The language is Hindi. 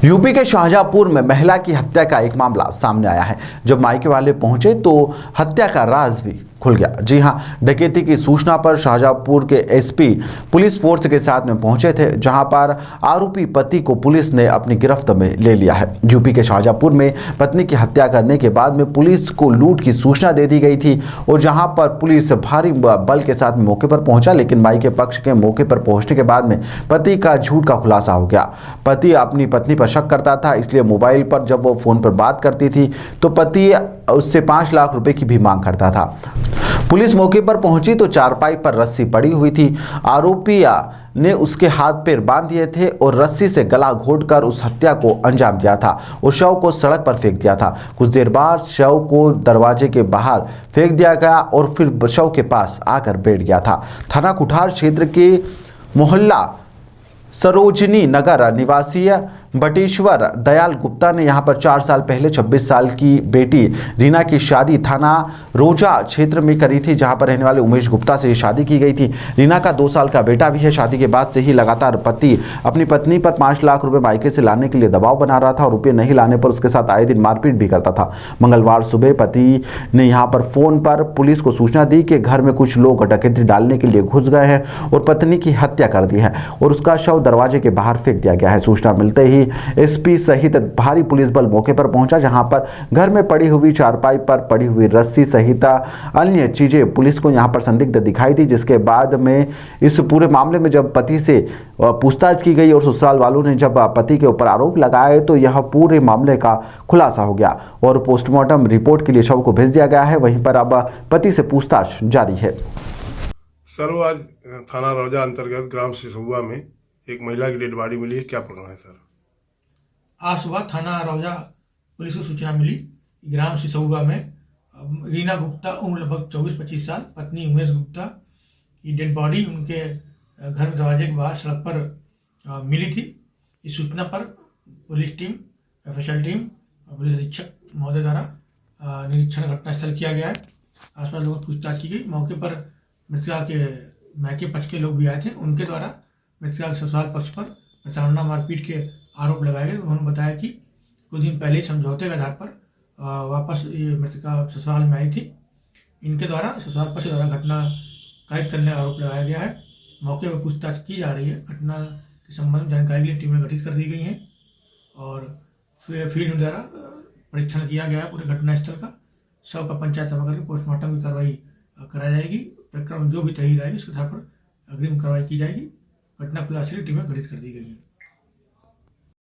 यूपी के शाहजहांपुर में महिला की हत्या का एक मामला सामने आया है। जब मायके वाले पहुंचे तो हत्या का राज भी खुल गया। जी हां, डकैती की सूचना पर शाहजहांपुर के एसपी पुलिस फोर्स के साथ में पहुंचे थे, जहां पर आरोपी पति को पुलिस ने अपनी गिरफ्त में ले लिया है। यूपी के शाहजहांपुर में पत्नी की हत्या करने के बाद में पुलिस को लूट की सूचना दे दी गई थी और जहां पर पुलिस भारी बल के साथ मौके पर पहुंचा, लेकिन मायके पक्ष के मौके पर पहुंचने के बाद में पति का झूठ का खुलासा हो गया। पति अपनी पत्नी पर शक करता था, इसलिए मोबाइल पर जब वो फोन पर बात करती थी तो पति उससे 5 लाख रुपए की भी मांग करता था। पुलिस मौके पर पहुंची तो चारपाई पर रस्सी पड़ी हुई थी। आरोपी ने उसके हाथ पैर बांध दिए थे और रस्सी से गला घोंटकर उस हत्या को अंजाम दिया था और शव को सड़क पर फेंक दिया था। कुछ देर बाद शव को दरवाजे के बाहर फेंक दिया गया और फिर शव के पास आकर बैठ गया था। थाना कुठार क्षेत्र के मोहल्ला सरोजनी नगर निवासी बटेश्वर दयाल गुप्ता ने यहां पर 4 साल पहले 26 साल की बेटी रीना की शादी थाना रोजा क्षेत्र में करी थी, जहां पर रहने वाले उमेश गुप्ता से शादी की गई थी। रीना का 2 साल का बेटा भी है। शादी के बाद से ही लगातार पति अपनी पत्नी पर 5 लाख रुपए मायके से लाने के लिए दबाव बना रहा था और रुपये नहीं लाने पर उसके साथ आए दिन मारपीट भी करता था। मंगलवार सुबह पति ने यहां पर फोन पर पुलिस को सूचना दी कि घर में कुछ लोग डकैती डालने के लिए घुस गए हैं और पत्नी की हत्या कर दी है और उसका शव दरवाजे के बाहर फेंक दिया गया है। सूचना मिलते ही एसपी सहित भारी पुलिस बल मौके पर पहुंचा, जहां पर घर में पड़ी हुई चारपाई पर पड़ी हुई रस्सी सहित अन्य चीजें पुलिस को यहां पर संदिग्ध दिखाई दी। जिसके बाद में इस पूरे मामले में जब पति से पूछताछ की गई और ससुराल वालों ने जब पति के ऊपर आरोप लगाए तो यह पूरे मामले का खुलासा हो गया और पोस्टमार्टम रिपोर्ट के लिए शव को भेज दिया गया है। वहीं पर अब पति से पूछताछ जारी है। सर, आज थाना रौजा अंतर्गत ग्राम सिसौआ में एक महिला की डेड बॉडी मिली है, क्या प्रकरण है सर? आज सुबह थाना रौजा पुलिस को सूचना मिली, ग्राम सिसौआ में रीना गुप्ता उम्र लगभग 24-25 साल, पत्नी उमेश गुप्ता की डेड बॉडी उनके घर में दरवाजे के बाहर सड़क पर मिली थी। इस सूचना पर police team, FSL team, police अधीक्षक महोदय द्वारा निरीक्षण घटनास्थल किया गया है। आसपास लोगों से पूछताछ की गई। मौके पर मृतका के मायके पक्ष के लोग भी आए थे। उनके द्वारा मृतका के ससुराल पक्ष पर प्रताड़ना मारपीट के आरोप लगाए गए। उन्होंने बताया कि कुछ दिन पहले समझौते के आधार पर वापस ये मृतका ससुराल में आई थी। इनके द्वारा ससुराल पक्ष द्वारा घटना कैद करने का आरोप लगाया गया है। मौके पर पूछताछ की जा रही है। घटना के संबंध में जानकारी के लिए टीमें गठित कर दी गई हैं और फील्ड द्वारा परीक्षण किया गया है पूरे घटनास्थल का। शव का पंचायत जमा करके पोस्टमार्टम की कार्रवाई कराई जाएगी। प्रकरण जो भी तय रहेगी उसके आधार पर अग्रिम कार्रवाई की जाएगी। घटना खुलासे टीमें गठित कर दी गई हैं।